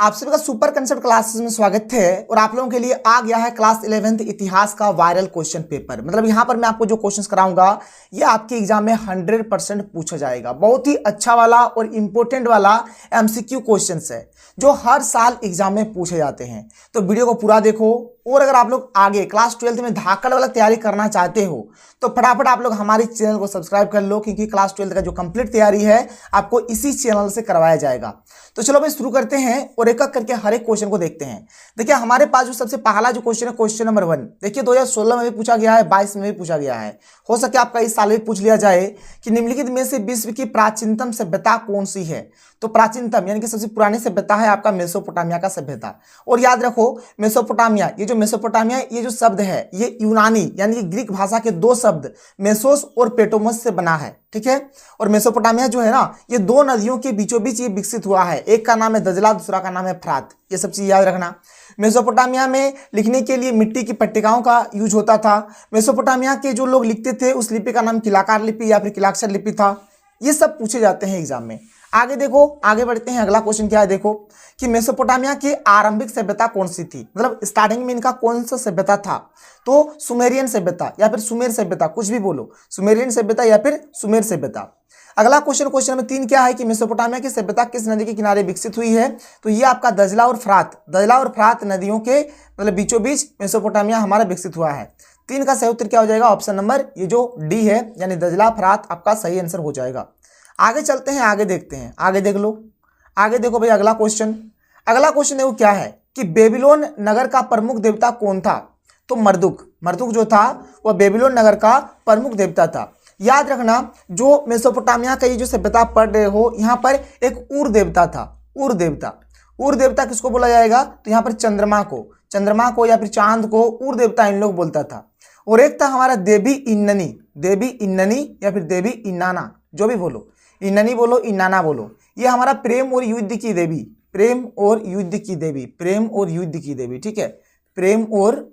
आप सभी का सुपर कंसेप्ट क्लासेस में स्वागत है और आप लोगों के लिए आ गया है क्लास 11th इतिहास का वायरल क्वेश्चन पेपर। मतलब यहाँ पर मैं आपको जो क्वेश्चंस कराऊंगा ये आपके एग्जाम में 100% पूछा जाएगा। बहुत ही अच्छा वाला और इंपॉर्टेंट वाला एमसीक्यू क्वेश्चंस है जो हर साल एग्जाम में पूछे जाते हैं। तो वीडियो को पूरा देखो और अगर आप लोग आगे क्लास 12th में धाकड़ वाला तैयारी करना चाहते हो तो फटाफट आप लोग हमारे चैनल को सब्सक्राइब कर लो, क्योंकि क्लास 12th का जो कंप्लीट तैयारी है आपको इसी चैनल से करवाया जाएगा। तो चलो भाई शुरू करते हैं और एक एक करके हर एक क्वेश्चन को देखते हैं। देखिए हमारे पास जो सबसे पहला जो क्वेश्चन है क्वेश्चन नंबर 1, देखिए 2016 में भी पूछा गया है, 22 में भी पूछा गया है। हो सके आपका इस साल भी पूछ लिया जाए कि निम्नलिखित में से विश्व की प्राचीनतम सभ्यता कौन सी है। तो प्राचीनतम यानी कि सबसे पुरानी सभ्यता है आपका मेसोपोटामिया का सभ्यता। और याद रखो मेसोपोटामिया, ये जो मेसोपोटामिया ये जो शब्द है ये यूनानी यानी कि ग्रीक भाषा के दो शब्द मेसोस और पेटोमस से बना है, ठीक है। और मेसोपोटामिया जो है ना ये दो नदियों के बीचों बीच ये विकसित हुआ है। एक का नाम है दजला, दूसरा का नाम है फ्रात। ये सब चीज याद रखना। मेसोपोटामिया में लिखने के लिए मिट्टी की पट्टिकाओं का यूज होता था। मेसोपोटामिया के जो लोग लिखते थे उस लिपि का नाम किलाकार लिपि या फिर किलाक्षर लिपि था। ये सब पूछे जाते हैं एग्जाम में। आगे देखो, आगे बढ़ते हैं। अगला क्वेश्चन क्या है देखो कि मेसोपोटामिया की आरंभिक सभ्यता कौन सी थी, मतलब स्टार्टिंग में इनका कौन सा सभ्यता था। तो सुमेरियन सभ्यता या फिर सुमेर सभ्यता, कुछ भी बोलो, सुमेरियन सभ्यता या फिर सुमेर सभ्यता। अगला क्वेश्चन, क्वेश्चन नंबर 3 क्या है कि मेसोपोटामिया की सभ्यता किस नदी के किनारे विकसित हुई है। तो ये आपका दजला और फ्रात नदियों के मतलब बीचों बीच मेसोपोटामिया हमारा विकसित हुआ है। 3 का सही उत्तर क्या हो जाएगा, ऑप्शन नंबर ये जो डी है यानी दजला फ्रात आपका सही आंसर हो जाएगा। आगे चलते हैं, आगे देखते हैं, आगे देख लो, आगे देखो भाई। अगला क्वेश्चन देखो क्या है कि बेबीलोन नगर का प्रमुख देवता कौन था। तो मर्दुक जो था वह बेबीलोन नगर का प्रमुख देवता था। याद रखना जो मेसोपोटामिया का ये जो सभ्यता पढ़ रहे हो यहाँ पर एक उर देवता था। उर देवता किसको बोला जाएगा, तो यहाँ पर चंद्रमा को या फिर चांद को उर देवता इन लोग बोलता था। और एक था हमारा देवी इन्ननी या फिर देवी इन्नाना, जो भी बोलो, इन्ननी बोलो इन्नाना बोलो। ये हमारा प्रेम और युद्ध की देवी, ठीक है, प्रेम और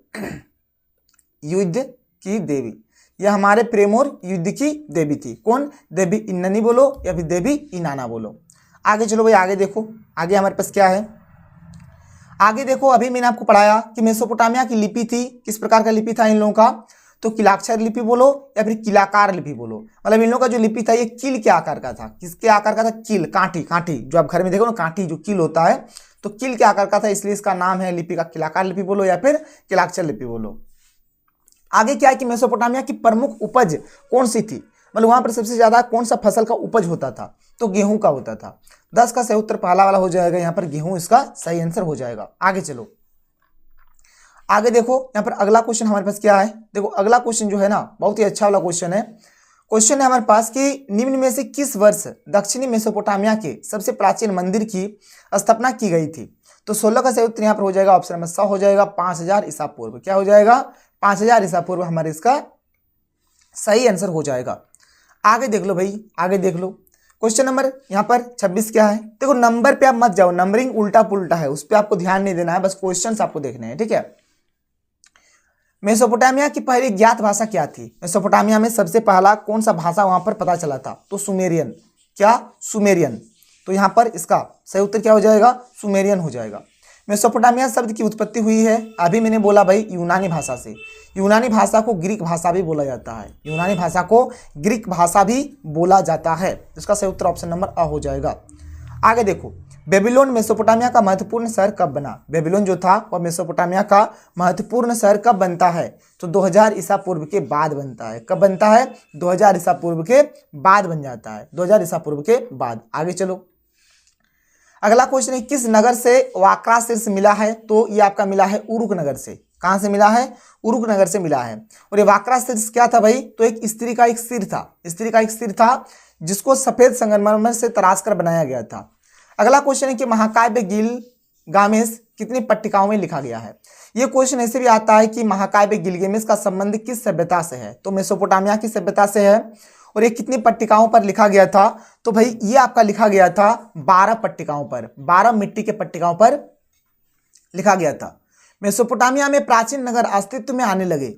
युद्ध की देवी। यह हमारे प्रेम और युद्ध की देवी थी। कौन, देवी इन्ननी बोलो या फिर देवी इन्नाना बोलो। आगे चलो भाई, आगे देखो, आगे हमारे पास क्या है। आगे देखो, अभी मैंने आपको पढ़ाया कि मेसोपोटामिया की लिपि थी, किस प्रकार का लिपि था इन लोगों का, तो किलाक्षर लिपि बोलो या फिर किलाकार लिपि बोलो। मतलब इन लोगों का जो लिपि था ये कील के आकार का था। किसके आकार का था, कील, कांटी जो आप घर में देखो ना, कांटी जो कील होता है, तो कील के आकार का था, इसलिए इसका नाम है लिपि का किलाकार लिपि बोलो या फिर किलाक्षर लिपि बोलो। आगे क्या है कि मेसोपोटामिया की प्रमुख उपज कौन सी थी, मतलब वहां पर सबसे ज्यादा कौन सा फसल का उपज होता था, तो गेहूं का होता था। 10 का सही उत्तर पहला वाला हो जाएगा, यहाँ पर गेहूं इसका सही आंसर हो जाएगा। आगे चलो, आगे देखो, यहाँ पर अगला क्वेश्चन हमारे पास क्या है। देखो अगला क्वेश्चन जो है ना बहुत ही अच्छा वाला क्वेश्चन है। क्वेश्चन है हमारे पास कि निम्न में से किस वर्ष दक्षिणी मेसोपोटामिया के सबसे प्राचीन मंदिर की स्थापना की गई थी। तो 16 का सही उत्तर यहाँ पर हो जाएगा, ऑप्शन नंबर 100 हो जाएगा, 5000 ईसा पूर्व। क्या हो जाएगा, 5000 ईसा पूर्व हमारे इसका सही आंसर हो जाएगा। आगे देख लो भाई, आगे देख लो। क्वेश्चन नंबर यहाँ पर 26 क्या है। देखो नंबर पे आप मत जाओ, नंबरिंग उल्टा पुल्टा है, उस पर आपको ध्यान नहीं देना है, बस क्वेश्चन आपको देखने हैं, ठीक है। मेसोपोटामिया की पहली ज्ञात भाषा क्या थी। मेसोपोटामिया में सबसे पहला कौन सा भाषा वहां पर पता चला था, तो सुमेरियन। क्या, सुमेरियन। तो यहां पर इसका सही उत्तर क्या हो जाएगा, सुमेरियन हो जाएगा। मेसोपोटामिया शब्द की उत्पत्ति हुई है, अभी मैंने बोला भाई, यूनानी भाषा से। यूनानी भाषा को ग्रीक भाषा भी बोला जाता है, यूनानी भाषा को ग्रीक भाषा भी बोला जाता है। इसका सही उत्तर ऑप्शन नंबर अ हो जाएगा। आगे देखो, बेबीलोन मेसोपोटामिया का महत्वपूर्ण शहर कब बना। बेबीलोन जो था वह मेसोपोटामिया का महत्वपूर्ण शहर कब बनता है, तो 2000 ईसा पूर्व के बाद बनता है। कब बनता है, 2000 ईसा पूर्व के बाद बन जाता है, 2000 ईसा पूर्व के बाद। आगे चलो, अगला क्वेश्चन है किस नगर से वाक्रा शीर्ष मिला है। तो ये आपका मिला है उरुक नगर से। कहां से मिला है, उरुक नगर से मिला है। और ये वाक्रा शीर्ष क्या था भाई, तो एक स्त्री का एक सिर था, जिसको सफेद संगमरमर से तराश कर बनाया गया था। अगला क्वेश्चन है कि महाकाव्य गिलगामेश कितनी पट्टिकाओं में लिखा गया है। यह क्वेश्चन ऐसे भी आता है कि महाकाव्य गिलगामेश का संबंध किस सभ्यता से है, तो मेसोपोटामिया की सभ्यता से है। और ये कितनी पट्टिकाओं पर लिखा गया था, तो भाई ये आपका लिखा गया था 12 पट्टिकाओं पर, 12 मिट्टी के पट्टिकाओं पर लिखा गया था। मेसोपोटामिया में प्राचीन नगर अस्तित्व में आने लगे।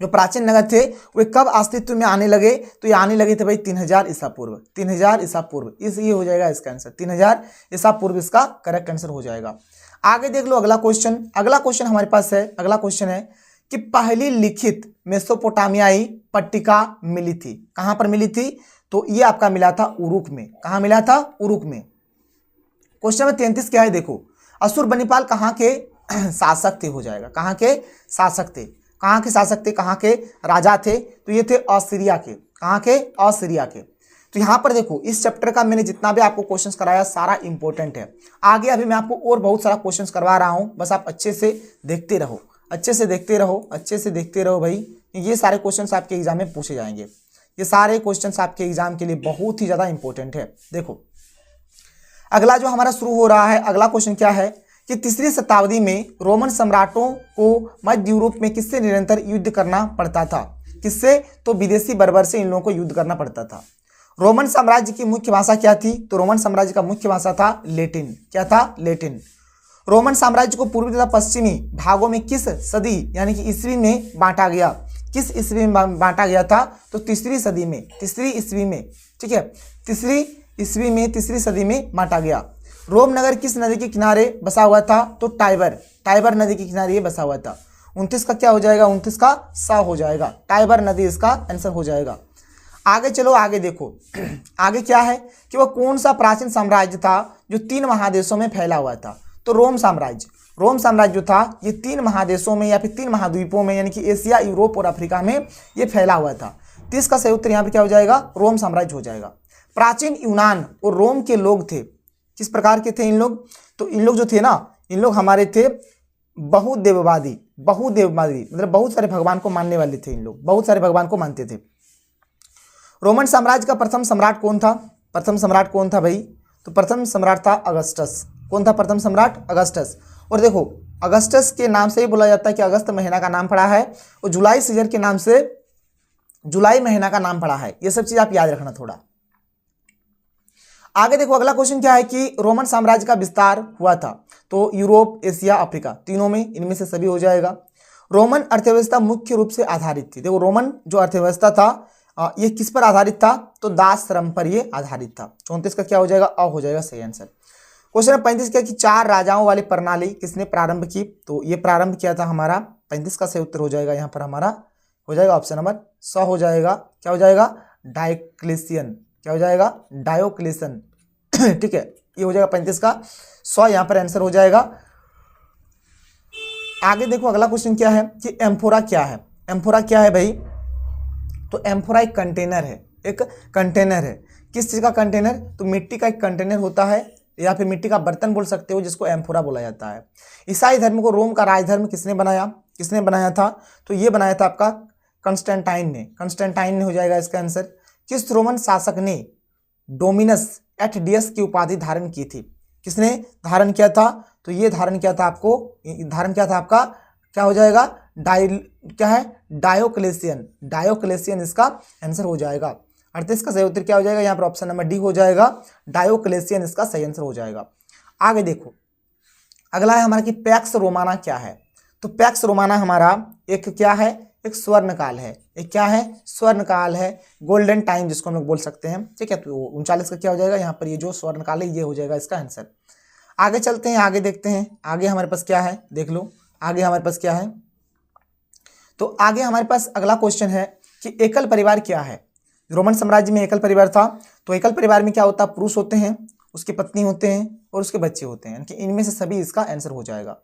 जो प्राचीन नगर थे वे कब अस्तित्व में आने लगे, तो ये आने लगे थे भाई 3000 ईसा पूर्व। 3000 ईसा पूर्व इस ये हो जाएगा इसका आंसर, 3000 ईसा पूर्व इसका करेक्ट आंसर हो जाएगा। आगे देख लो अगला क्वेश्चन। अगला क्वेश्चन हमारे पास है, अगला क्वेश्चन है कि पहली लिखित मेसोपोटामियाई पट्टिका मिली थी, कहां पर मिली थी, तो ये आपका मिला था उरुक में। कहां मिला था, उरुक में। क्वेश्चन नंबर 33 क्या है, देखो अशुरबनिपाल कहां के शासक थे, हो जाएगा कहां के शासक थे, कहां के शासक थे, कहां के राजा थे, तो ये थे असीरिया के। कहां के, असीरिया के। तो यहां पर देखो इस चैप्टर का मैंने जितना भी आपको क्वेश्चंस कराया सारा इंपॉर्टेंट है। आगे अभी मैं आपको और बहुत सारा क्वेश्चंस करवा रहा हूं, बस आप अच्छे से देखते रहो, अच्छे से देखते रहो, अच्छे से देखते रहो भाई। ये सारे क्वेश्चंस आपके एग्जाम में पूछे जाएंगे, ये सारे क्वेश्चंस आपके एग्जाम के लिए बहुत ही ज्यादा इंपॉर्टेंट है। देखो अगला जो हमारा शुरू हो रहा है, अगला क्वेश्चन क्या है कि तीसरी शताब्दी में रोमन सम्राटों को मध्य यूरोप में किससे निरंतर युद्ध करना पड़ता था, किससे, तो विदेशी बर्बर से इन लोगों को युद्ध करना पड़ता था। रोमन साम्राज्य की मुख्य भाषा क्या थी, तो रोमन साम्राज्य का मुख्य भाषा था लेटिन। क्या था, लेटिन। रोमन साम्राज्य को पूर्वी तथा पश्चिमी भागों में किस सदी यानी कि ईस्वी में बांटा गया, किस ईस्वी में बांटा गया था, तो तीसरी सदी में, तीसरी ईस्वी में, ठीक है, तीसरी ईस्वी में, तीसरी सदी में बांटा गया। रोम नगर किस नदी के किनारे बसा हुआ था, तो टाइबर, टाइबर नदी के किनारे ये बसा हुआ था। 29 का क्या हो जाएगा, 29 का सा हो जाएगा, टाइबर नदी इसका आंसर हो जाएगा। आगे चलो, आगे देखो आगे क्या है कि वह कौन सा प्राचीन साम्राज्य था जो 3 महादेशों में फैला हुआ था, तो रोम साम्राज्य। रोम साम्राज्य जो था ये 3 महादेशों में या फिर 3 महाद्वीपों में यानी कि एशिया, यूरोप और अफ्रीका में ये फैला हुआ था। 30 का सही उत्तर यहाँ पर क्या हो जाएगा, रोम साम्राज्य हो जाएगा। प्राचीन यूनान और रोम के लोग थे, किस प्रकार के थे इन लोग, तो इन लोग जो थे ना, इन लोग हमारे थे बहुदेववादी, बहुदेववादी मतलब बहुत सारे भगवान को मानने वाले थे। इन लोग बहुत सारे भगवान को मानते थे। रोमन साम्राज्य का प्रथम सम्राट कौन था, प्रथम सम्राट कौन था भाई, तो प्रथम सम्राट था अगस्टस। कौन था प्रथम सम्राट, अगस्टस। और देखो अगस्टस के नाम से ही बोला जाता है कि अगस्त महीना का नाम पड़ा है, और जुलाई सीजन के नाम से जुलाई महीना का नाम पड़ा है। ये सब चीज आप याद रखना थोड़ा। आगे देखो अगला क्वेश्चन क्या है कि रोमन साम्राज्य का विस्तार हुआ था, तो यूरोप, एशिया, अफ्रीका तीनों में, इनमें से सभी हो जाएगा। रोमन अर्थव्यवस्था मुख्य रूप से आधारित थी। देखो रोमन जो अर्थव्यवस्था था ये किस पर आधारित था, तो दास श्रम पर ये आधारित था। 34 का क्या हो जाएगा, अ हो जाएगा सही आंसर। क्वेश्चन 35 क्या कि 4 राजाओं वाली प्रणाली किसने प्रारंभ की, तो ये प्रारंभ किया था हमारा, 35 का सही उत्तर हो जाएगा यहाँ पर हमारा हो जाएगा ऑप्शन नंबर 100 हो जाएगा। क्या हो जाएगा, डायोक्लेशियन। क्या हो जाएगा, डायोक्लेशियन ठीक है, ये हो जाएगा 35 का 100 यहाँ पर आंसर हो जाएगा। आगे देखो अगला क्वेश्चन क्या है कि एम्फोरा क्या है, एम्फोरा क्या है भाई, तो एम्फोरा एक कंटेनर है, एक कंटेनर है। किस चीज का कंटेनर, तो मिट्टी का एक कंटेनर होता है या फिर मिट्टी का बर्तन बोल सकते हो, जिसको एम्फोरा बोला जाता है। ईसाई धर्म को रोम का राजधर्म किसने बनाया, किसने बनाया था, तो ये बनाया था आपका कंस्टेंटाइन ने, कंस्टेंटाइन ने हो जाएगा इसका आंसर। किस रोमन शासक ने डोमिनस एटडियस की उपाधि धारण की थी, किसने धारण किया था, तो ये धारण किया था आपको, धारण किया था आपका क्या हो जाएगा, क्या है, डायोक्लेशियन, डायोक्लेशियन इसका आंसर हो जाएगा। 38 का सही उत्तर क्या हो जाएगा, यहाँ पर ऑप्शन नंबर डी हो जाएगा, डायोक्लेशियन इसका सही आंसर हो जाएगा। आगे देखो अगला है हमारा कि पैक्स रोमाना क्या है, तो पैक्स रोमाना हमारा एक क्या है, एक स्वर्ण काल है, एक क्या है, स्वर्ण काल है, गोल्डन टाइम जिसको हम लोग बोल सकते हैं, ठीक है। तो 39 का क्या हो जाएगा, यहाँ पर ये जो स्वर्ण काल है ये हो जाएगा इसका आंसर। आगे चलते हैं, आगे देखते हैं आगे हमारे पास क्या है, देख लो आगे हमारे पास क्या है। तो आगे हमारे पास अगला क्वेश्चन है कि एकल परिवार क्या है। रोमन साम्राज्य में एकल परिवार था, तो एकल परिवार में क्या होता है, पुरुष होते हैं, उसकी पत्नी होते हैं और उसके बच्चे होते हैं, यानी कि इनमें से सभी इसका आंसर हो जाएगा।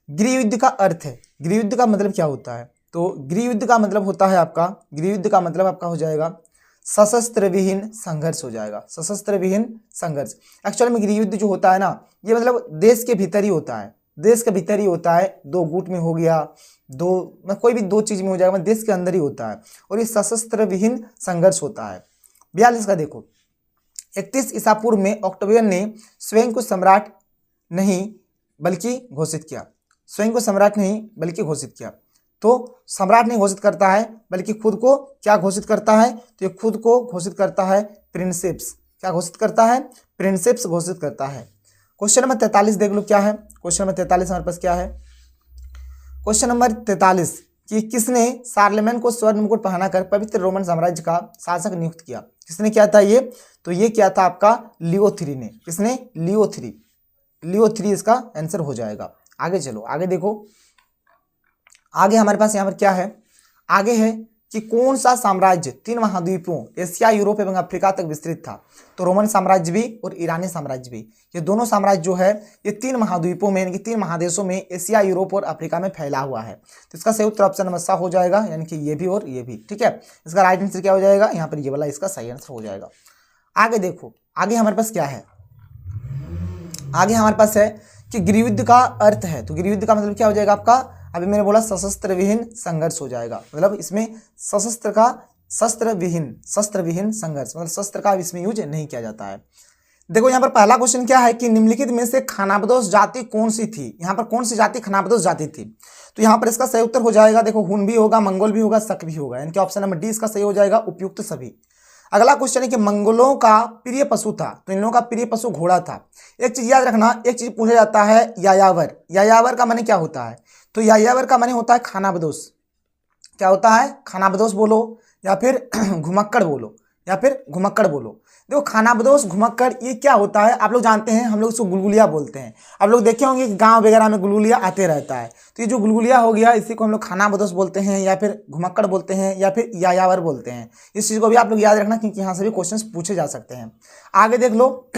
गृहयुद्ध का अर्थ है, गृहयुद्ध का मतलब क्या होता है, तो गृहयुद्ध का मतलब होता है आपका, गृहयुद्ध का मतलब आपका हो जाएगा सशस्त्र विहीन संघर्ष हो जाएगा, सशस्त्र विहीन संघर्ष। एक्चुअली में गृहयुद्ध जो होता है ना, ये मतलब देश के भीतर ही होता है, देश के भीतर ही होता है, 2 गुट में हो गया, कोई भी 2 चीज में हो जाएगा, देश के अंदर ही होता है, और ये सशस्त्र विहीन संघर्ष होता है। 42 का देखो 31 ईसा पूर्व में ऑक्टेवियन ने स्वयं को सम्राट नहीं बल्कि घोषित किया, स्वयं को सम्राट नहीं बल्कि घोषित किया। तो सम्राट नहीं घोषित करता है बल्कि खुद को क्या घोषित करता है, तो ये खुद को घोषित करता है प्रिंसेप्स, क्या घोषित करता है, प्रिंसेप्स घोषित करता है। क्वेश्चन नंबर 43 देख लो क्या है, क्वेश्चन नंबर 43 हमारे पास क्या है, क्वेश्चन नंबर 43 कि किसने शार्लेमेन को स्वर्ण मुकुट पहनाकर पवित्र रोमन साम्राज्य का शासक नियुक्त किया? किसने किया था ये? तो ये किया था आपका लियो थ्री ने। किसने? लियो थ्री। लियो थ्री इसका आंसर हो जाएगा। आगे चलो, आगे देखो, आगे हमारे पास यहाँ पर क्या है? आगे है कि कौन सा साम्राज्य 3 महाद्वीपों एशिया, यूरोप एवं अफ्रीका तक विस्तृत था? तो रोमन साम्राज्य भी और ईरानी साम्राज्य भी, ये दोनों साम्राज्य जो है ये 3 महाद्वीपों में यानी कि 3 महादेशों में एशिया, यूरोप और अफ्रीका में फैला हुआ है। तो इसका सही उत्तर ऑप्शन नंबर सा हो जाएगा, यानी कि ये भी और ये भी। ठीक है, इसका राइट आंसर क्या हो जाएगा? यहाँ पर ये वाला इसका सही आंसर हो जाएगा। आगे देखो, आगे हमारे पास क्या है? आगे हमारे पास है कि गृहयुद्ध का अर्थ है। तो गृहयुद्ध का मतलब क्या हो जाएगा आपका? अभी मैंने बोला सशस्त्र विहीन संघर्ष हो जाएगा। मतलब इसमें शस्त्र विहीन संघर्ष, मतलब शस्त्र का इसमें यूज नहीं किया जाता है। देखो यहाँ पर पहला क्वेश्चन क्या है कि निम्नलिखित में से खानाबदोश जाति कौन सी थी? यहाँ पर कौन सी जाति खानाबदोश जाति थी? तो यहाँ पर इसका सही उत्तर हो जाएगा, देखो हुन भी होगा, मंगोल भी होगा, शक भी होगा, यानी कि ऑप्शन नंबर डी इसका सही हो जाएगा, उपयुक्त सभी। अगला क्वेश्चन है कि मंगोलों का प्रिय पशु था, तो इन लोगों का प्रिय पशु घोड़ा था। एक चीज याद रखना, एक चीज पूछा जाता है यायावर। यायावर का माने क्या होता है? तो यायावर का माने होता है खानाबदोश। क्या होता है? खानाबदोश बोलो या फिर घुमक्कड़ बोलो, या फिर घुमक्कड़ बोलो। देखो खानाबदोश, घुमक्कड़ ये क्या होता है आप लोग जानते हैं, हम लोग इसको गुलगुलिया बोलते हैं। आप लोग देखे होंगे कि गांव वगैरह में गुलगुलिया आते रहता है, तो ये जो गुलगुलिया हो गया इसी को हम लोग खानाबदोश बोलते हैं, या फिर घुमक्कड़ बोलते हैं, या फिर यायावर बोलते हैं। इस चीज़ को भी आप लोग याद रखना, क्योंकि यहाँ से भी क्वेश्चन पूछे जा सकते हैं। आगे देख लो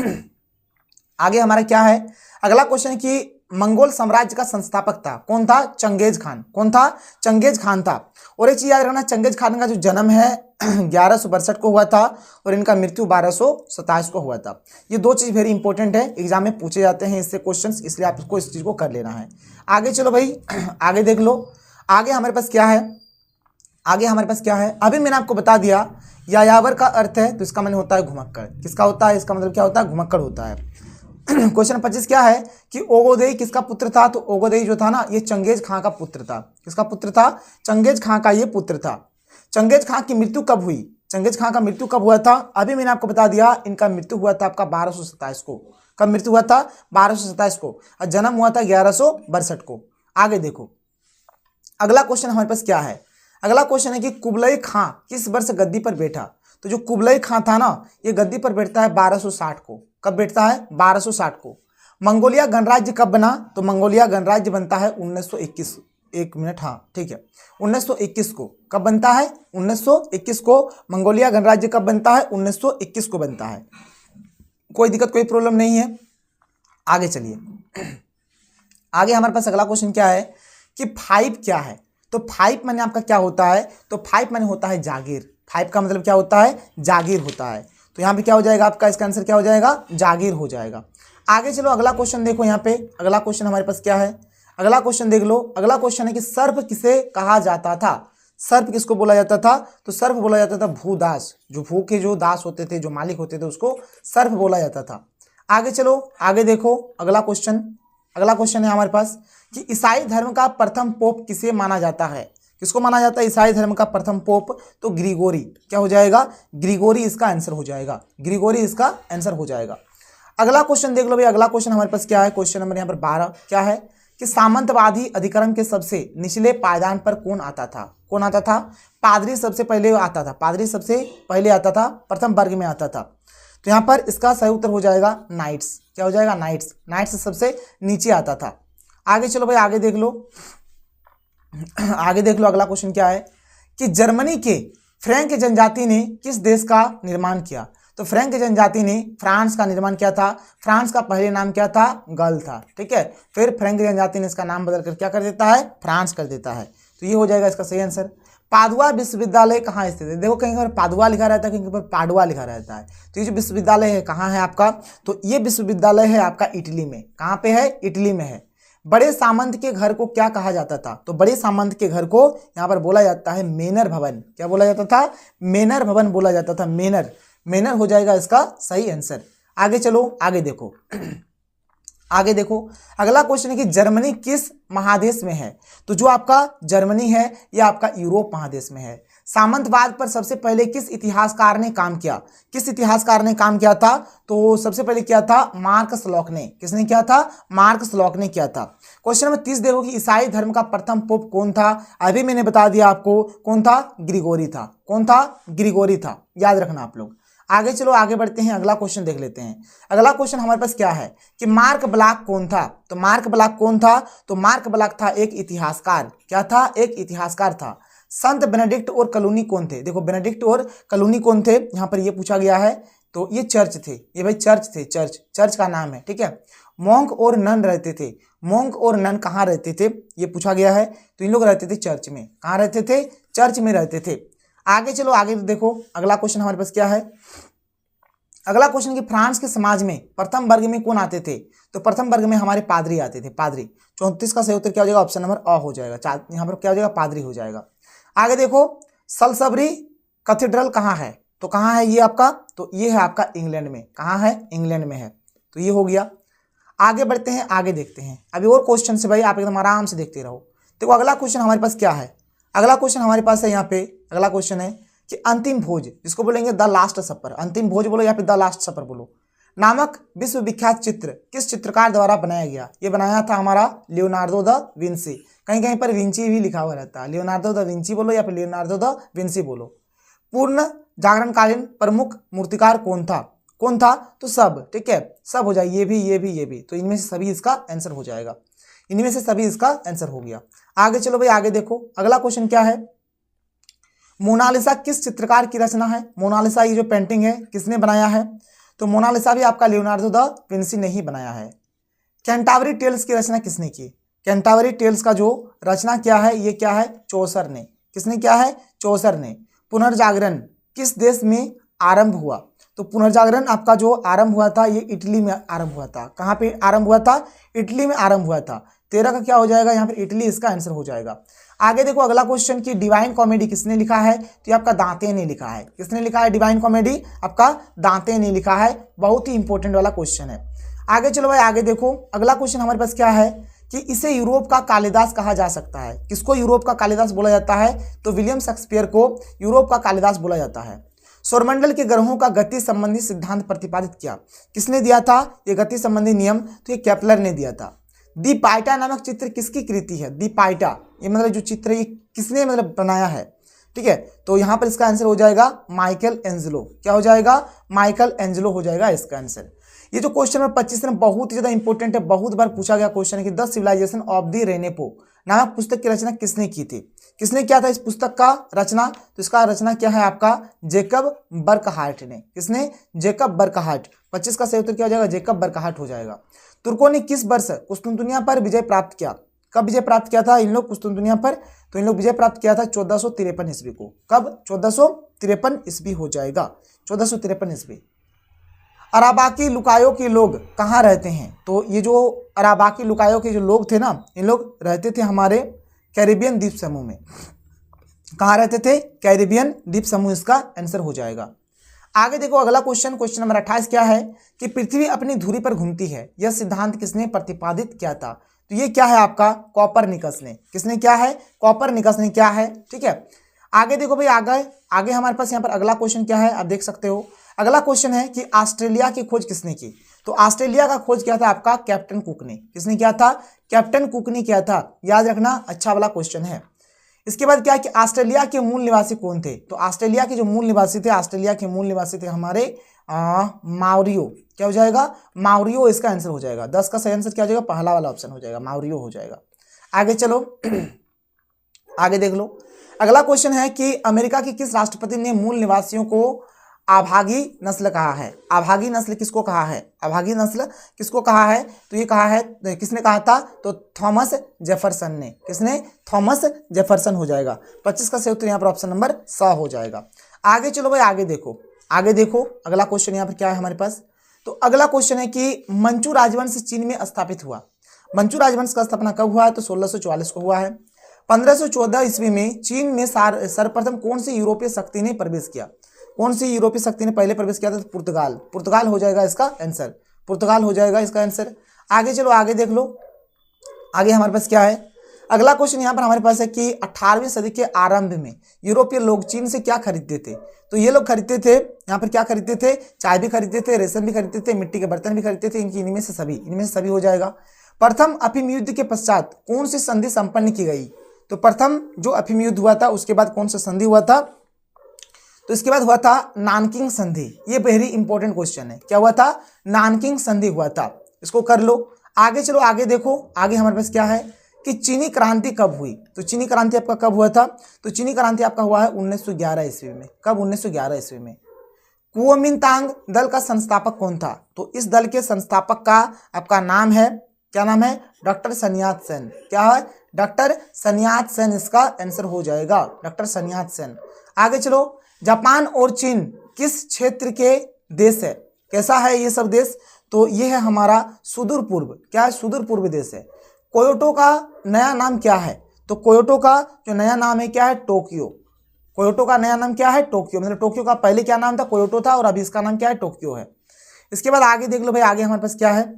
आगे हमारा क्या है? अगला क्वेश्चन कि मंगोल साम्राज्य का संस्थापक था, कौन था? Genghis Khan. कौन था? चंगेज खान था। और एक चीज याद रखना, चंगेज खान का जो जन्म है 1162 को हुआ था और इनका मृत्यु 1227 को हुआ था। ये दो चीज वेरी इंपॉर्टेंट है, एग्जाम में पूछे जाते हैं इससे क्वेश्चंस, इसलिए आपको इस चीज को कर लेना है। आगे चलो भाई, आगे देख लो, आगे हमारे पास क्या है? आगे हमारे पास क्या है? अभी मैंने आपको बता दिया यायावर का अर्थ है, तो इसका मतलब होता है घुमक्कड़। किसका होता है? इसका मतलब क्या होता है? घुमक्कड़ होता है। क्वेश्चन 25 क्या है कि ओगोदेई किसका पुत्र था? तो ओगोदेई जो था ना, ये चंगेज खां का पुत्र था। किसका पुत्र था? चंगेज खां का ये पुत्र था। चंगेज खां की मृत्यु कब हुई? चंगेज खां का मृत्यु कब हुआ था? अभी मैंने आपको बता दिया, इनका मृत्यु हुआ था आपका 1227 को। कब मृत्यु हुआ था? 1227 को, और जन्म हुआ था 1162 को। आगे देखो, अगला क्वेश्चन हमारे पास क्या है? अगला क्वेश्चन है कि कुबलई खां किस वर्ष गद्दी पर बैठा? तो जो कुबलई खां था ना, ये गद्दी पर बैठता है 1260 को। कब बैठता है? 1260 को। मंगोलिया गणराज्य कब बना? तो मंगोलिया गणराज्य बनता है 1921। एक मिनट, हाँ ठीक है, 1921 को। कब बनता है? 1921 को। मंगोलिया गणराज्य कब बनता है? 1921 को बनता है। कोई दिक्कत, कोई प्रॉब्लम नहीं है। आगे चलिए, आगे हमारे पास अगला क्वेश्चन क्या है कि 5 क्या है? तो 5 माने आपका क्या होता है? तो 5 माने होता है जागीर। 5 का मतलब क्या होता है? जागीर होता है। तो यहाँ पे क्या हो जाएगा आपका? इसका आंसर क्या हो जाएगा? जागीर हो जाएगा। आगे चलो, अगला क्वेश्चन देखो, यहाँ पे अगला क्वेश्चन हमारे पास क्या है? अगला क्वेश्चन देख लो। अगला क्वेश्चन है कि सर्प किसे कहा जाता था? सर्प किसको बोला जाता था? तो सर्प बोला जाता था भूदास। जो भू के जो दास होते थे, जो मालिक होते थे, उसको सर्प बोला जाता था। आगे चलो, आगे देखो, अगला क्वेश्चन है हमारे पास कि ईसाई धर्म का प्रथम पोप किसे माना जाता है? किसको माना जाता है ईसाई धर्म का प्रथम पोप? तो ग्रिगोरी। क्या हो जाएगा? ग्रिगोरी इसका आंसर हो जाएगा। ग्रिगोरी इसका आंसर हो जाएगा। अगला क्वेश्चन देख लो भाई, अगला क्वेश्चन हमारे पास क्या है? क्वेश्चन नंबर यहाँ पर 12 क्या है कि सामंतवादी अधिकरण के सबसे निचले पायदान पर कौन आता था? कौन आता था? पादरी सबसे पहले आता था। पादरी सबसे पहले आता था, प्रथम वर्ग में आता था। तो यहाँ पर इसका सही उत्तर हो जाएगा नाइट्स। क्या हो जाएगा? नाइट्स। नाइट्स सबसे नीचे आता था। आगे चलो भाई, आगे देख लो, आगे देख लो, अगला क्वेश्चन क्या है कि जर्मनी के फ्रैंक जनजाति ने किस देश का निर्माण किया? तो फ्रैंक जनजाति ने फ्रांस का निर्माण किया था। फ्रांस का पहले नाम क्या था? गल था। ठीक है, फिर फ्रैंक जनजाति ने इसका नाम बदलकर क्या कर देता है? फ्रांस कर देता है। तो ये हो जाएगा इसका सही आंसर। पादुआ विश्वविद्यालय कहाँ स्थित है? देखो कहीं पर पादुआ लिखा रहता है, कहीं पर पाडुआ लिखा रहता है। तो ये जो विश्वविद्यालय है कहाँ है आपका? तो ये विश्वविद्यालय है आपका इटली में। कहाँ पे है? इटली में है। बड़े सामंत के घर को क्या कहा जाता था? तो बड़े सामंत के घर को यहाँ पर बोला जाता है मेनर भवन। क्या बोला जाता था? मेनर भवन बोला जाता था। मेनर, मेनर हो जाएगा इसका सही आंसर। आगे चलो, आगे देखो, आगे देखो, अगला क्वेश्चन है कि जर्मनी किस महादेश में है? तो जो आपका जर्मनी है ये आपका यूरोप महादेश में है। सामंतवाद पर सबसे पहले किस इतिहासकार ने काम किया? किस इतिहासकार ने काम किया था? तो सबसे पहले किया था मार्कस लॉक ने। किसने किया था? मार्कस लॉक ने किया था। क्वेश्चन नंबर 30 देखो कि ईसाई धर्म का प्रथम पोप कौन था? अभी मैंने बता दिया आपको, कौन था? ग्रिगोरी था। कौन था? ग्रिगोरी था, याद रखना आप लोग। आगे चलो, आगे बढ़ते हैं, अगला क्वेश्चन देख लेते हैं। अगला क्वेश्चन हमारे पास क्या है कि मार्क ब्लॉक कौन था? तो मार्क ब्लॉक कौन था? तो मार्क ब्लॉक था एक इतिहासकार। क्या था? एक इतिहासकार था। संत बेनेडिक्ट और कलूनी कौन थे? देखो बेनेडिक्ट और कलूनी कौन थे, यहाँ पर ये पूछा गया है। तो ये चर्च थे, ये भाई चर्च थे, चर्च का नाम है, ठीक है। मोंक और नन रहते थे। मोंक और नन कहाँ रहते थे, ये पूछा गया है। तो इन लोग रहते थे चर्च में। कहाँ रहते थे? चर्च में रहते थे। आगे चलो, आगे देखो, अगला क्वेश्चन हमारे पास क्या है। अगला क्वेश्चन कि फ्रांस के समाज में प्रथम वर्ग में कौन आते थे? तो प्रथम वर्ग में हमारे पादरी आते थे, पादरी। 34 का सही उत्तर क्या हो जाएगा? ऑप्शन नंबर अ हो जाएगा। यहाँ पर क्या हो जाएगा? पादरी हो जाएगा। आगे देखो, सलसबरी कैथेड्रल कहाँ है? तो कहाँ है ये आपका? तो ये है आपका इंग्लैंड में। कहाँ है? इंग्लैंड में है। तो ये हो गया। आगे बढ़ते हैं, आगे देखते हैं। अभी और क्वेश्चन से भाई आप एकदम आराम से देखते रहो। देखो अगला क्वेश्चन हमारे पास क्या है। अगला क्वेश्चन हमारे पास है यहाँ पे, अगला क्वेश्चन है कि अंतिम भोज, जिसको बोलेंगे द लास्ट सपर, अंतिम भोज बोलो या फिर द लास्ट सपर बोलो, नामक विश्व विख्यात चित्र किस चित्रकार द्वारा बनाया गया? ये बनाया था हमारा लियोनार्डो द विंसी। कहीं कहीं पर विंची भी लिखा हुआ रहता है। लियोनार्डो द विंची बोलो या फिर लियोनार्डो द विंसी बोलो। पूर्ण जागरणकालीन प्रमुख मूर्तिकार कौन था? कौन था? तो सब, ठीक है, सब हो जाए, ये भी, ये भी, ये भी। तो इनमें से सभी इसका आंसर हो जाएगा। इनमें से सभी इसका आंसर हो गया। आगे चलो भाई, आगे देखो, अगला क्वेश्चन क्या है। मोनालिसा किस चित्रकार की रचना है? मोनालिसा ये जो पेंटिंग है किसने बनाया है? तो मोनालिसा भी आपका लियोनार्डो द विंसी ने ही बनाया है। कैंटावरी टेल्स की रचना किसने की? कैंटावरी टेल्स का जो रचना क्या है, ये क्या है? चौसर ने। किसने किया है? चौसर ने। पुनर्जागरण किस देश में आरंभ हुआ? तो पुनर्जागरण आपका जो आरंभ हुआ था, ये इटली में आरंभ हुआ था। कहाँ पे आरंभ हुआ था? इटली में आरंभ हुआ था। 13 का क्या हो जाएगा? यहाँ पर इटली इसका आंसर हो जाएगा। आगे देखो, अगला क्वेश्चन की डिवाइन कॉमेडी किसने लिखा है? तो ये आपका दांते ने लिखा है। किसने लिखा है डिवाइन कॉमेडी? आपका दांते ने लिखा है। बहुत ही इंपॉर्टेंट वाला क्वेश्चन है। आगे चलो भाई, आगे देखो, अगला क्वेश्चन हमारे पास क्या है कि इसे यूरोप का कालिदास कहा जा सकता है। किसको यूरोप का कालिदास बोला जाता है? तो विलियम शेक्सपियर को यूरोप का कालिदास बोला जाता है। सौरमंडल के ग्रहों का गति संबंधी सिद्धांत प्रतिपादित किया, किसने दिया था ये गति संबंधी नियम? तो ये केपलर ने दिया था। दी पाइटा नामक चित्र किसकी कृति है? दी पाइटा, ये मतलब जो चित्र ये किसने मतलब बनाया है, ठीक है। तो यहाँ पर इसका आंसर हो जाएगा माइकल एंजेलो। क्या हो जाएगा? माइकल एंजेलो हो जाएगा इसका आंसर। ये जो क्वेश्चन नंबर 25 है बहुत ही ज्यादा इंपॉर्टेंट है, बहुत बार पूछा गया क्वेश्चन है कि द सिविलाइजेशन ऑफ द रेनेपो नामक पुस्तक की रचना किसने की थी? किसने किया था इस पुस्तक का रचना? तो इसका रचना क्या है आपका? जेकब बर्कहार्ट ने। किसने? Jacob Burckhardt. 25 का सही उत्तर क्या हो जाएगा? जेकब बर्कहार्ट हो जाएगा। तुर्कों ने किस वर्ष कुस्तुनतुनिया पर विजय प्राप्त किया? कब विजय प्राप्त किया था इन लोग कुस्तुनतुनिया पर? तो इन लोग विजय प्राप्त किया था 1453 ईस्वी को। कब? 1453 ईस्वी हो जाएगा, 1453 ईस्वी। अराबाकी लुकायो के लोग कहाँ रहते हैं? तो ये जो अराबाकी लुकायो के जो लोग थे ना, इन लोग रहते थे हमारे कैरिबियन द्वीप समूह में। कहाँ रहते थे? कैरिबियन द्वीप समूह इसका आंसर हो जाएगा। आगे देखो, अगला क्वेश्चन, क्वेश्चन नंबर 28 क्या है कि पृथ्वी अपनी धुरी पर घूमती है, यह सिद्धांत किसने प्रतिपादित किया था? तो ये क्या है आपका? कॉपरनिकस ने। किसने क्या है? कॉपरनिकस ने क्या है, ठीक है। आगे देखो भाई, आगे हमारे पास यहाँ पर अगला क्वेश्चन क्या है आप देख सकते हो। अगला क्वेश्चन है कि ऑस्ट्रेलिया की खोज किसने की? तो ऑस्ट्रेलिया का खोज किया था आपका कैप्टन कुक ने। किसने किया था? कैप्टन कुक ने किया था, याद रखना, अच्छा वाला क्वेश्चन है। इसके बाद क्या है कि ऑस्ट्रेलिया के मूल निवासी कौन थे? तो ऑस्ट्रेलिया के जो मूल निवासी थे, ऑस्ट्रेलिया के मूल निवासी थे हमारे माओरियो। क्या हो जाएगा? माओरियो इसका आंसर हो जाएगा। 10 का सही आंसर क्या हो जाएगा? पहला वाला ऑप्शन हो जाएगा, माओरियो हो जाएगा। आगे चलो आगे देख लो। अगला क्वेश्चन है कि अमेरिका के किस राष्ट्रपति ने मूल निवासियों को आभागी नस्ल कहा है? आभागी नस्ल किसको कहा है? आभागी नस्ल किसको कहा है? तो ये कहा है, किसने कहा था? तो थॉमस जेफरसन ने। किसने? थॉमस जेफरसन हो जाएगा। 25 का सही उत्तर यहाँ पर ऑप्शन नंबर 100 हो जाएगा। आगे चलो भाई, आगे देखो, आगे देखो, अगला क्वेश्चन यहाँ पर क्या है हमारे पास। तो अगला क्वेश्चन है कि मंचू राजवंश चीन में स्थापित हुआ। मंचू राजवंश का स्थापना कब हुआ है? तो 1644 को हुआ है। 1514 ईस्वी में चीन में सर्वप्रथम कौन सी यूरोपीय शक्ति ने प्रवेश किया? कौन सी यूरोपीय शक्ति ने पहले प्रवेश किया था? तो पुर्तगाल। पुर्तगाल हो जाएगा इसका आंसर, पुर्तगाल हो जाएगा इसका आंसर। आगे चलो, आगे देख लो, आगे हमारे पास क्या है। अगला क्वेश्चन यहाँ पर हमारे पास है कि 18वीं सदी के आरंभ में यूरोपीय लोग चीन से क्या खरीदते थे? तो ये लोग खरीदते थे, यहाँ पर क्या खरीदते थे? चाय भी खरीदते थे, रेशम भी खरीदते थे, मिट्टी के बर्तन भी खरीदते थे। इनमें से सभी हो जाएगा। प्रथम अफीम युद्ध के पश्चात कौन सी संधि संपन्न की गई? तो प्रथम जो अफीम युद्ध हुआ था उसके बाद कौन सा संधि हुआ था? तो इसके बाद हुआ था नानकिंग संधि। ये वेरी इंपॉर्टेंट क्वेश्चन है। क्या हुआ था? नानकिंग संधि हुआ था। इसको कर लो। आगे चलो, आगे देखो, आगे हमारे पास क्या है कि चीनी क्रांति कब हुई? तो चीनी क्रांति आपका कब हुआ था? तो चीनी क्रांति आपका हुआ है 1911 ईस्वी में। कब? 1911 ईस्वी में। कुओमिंतांग दल का संस्थापक कौन था? तो इस दल के संस्थापक का आपका नाम है, क्या नाम है? Doctor sun यat-sen। क्या है? डॉक्टर sun यat-sen इसका आंसर हो जाएगा, डॉक्टर sun यat-sen। आगे चलो, जापान और चीन किस क्षेत्र के देश है? कैसा है ये सब देश? तो ये है हमारा सुदूर पूर्व। क्या है? सुदूर पूर्व देश है। क्योटो का नया नाम क्या है? तो क्योटो का जो नया नाम है क्या है? टोक्यो। क्योटो का नया नाम क्या है? टोक्यो। मतलब टोक्यो का पहले क्या नाम था? क्योटो था, और अभी इसका नाम क्या है? टोक्यो है। इसके बाद आगे देख लो भाई, आगे हमारे पास क्या है?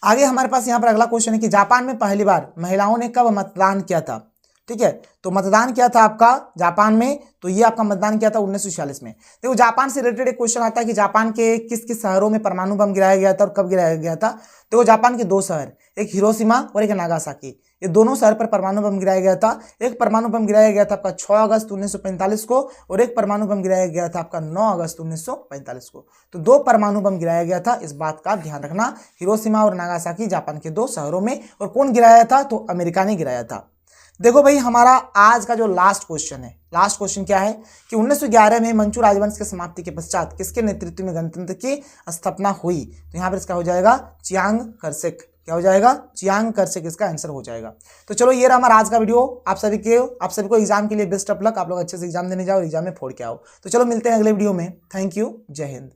आगे हमारे पास यहाँ पर अगला क्वेश्चन है कि जापान में पहली बार महिलाओं ने कब मतदान किया था? ठीक है, तो मतदान किया था आपका जापान में, तो ये आपका मतदान किया था 1946 में। देखो, जापान से रिलेटेड एक क्वेश्चन आता है कि जापान के किस किस शहरों में परमाणु बम गिराया गया था और कब गिराया गया था? तो जापान के 2 शहर, एक हिरोशिमा और एक नागासाकी, ये दोनों शहर पर परमाणु बम गिराया गया था। एक परमाणु बम गिराया गया था आपका 6 अगस्त 1945 को, और एक परमाणु बम गिराया गया था आपका 9 अगस्त 1945 को। तो 2 परमाणु बम गिराया गया था, इस बात का ध्यान रखना। हिरोशिमा और नागासाकी जापान के 2 शहरों में। और कौन गिराया था? तो अमेरिका ने गिराया था। देखो भाई, हमारा आज का जो लास्ट क्वेश्चन है, लास्ट क्वेश्चन क्या है कि 1911 में मंचू राजवंश के समाप्ति के पश्चात किसके नेतृत्व में गणतंत्र की स्थापना हुई? तो यहाँ पर इसका हो जाएगा चियांग करसेक। क्या हो जाएगा? चियांग करसेक इसका आंसर हो जाएगा। तो चलो, ये रहा हमारा आज का वीडियो। आप सभी को एग्जाम के लिए बेस्ट ऑफ लक। आप लोग अच्छे से एग्जाम देने जाओ, एग्जाम में फोड़ के आओ। तो चलो, मिलते हैं अगले वीडियो में। थैंक यू, जय हिंद।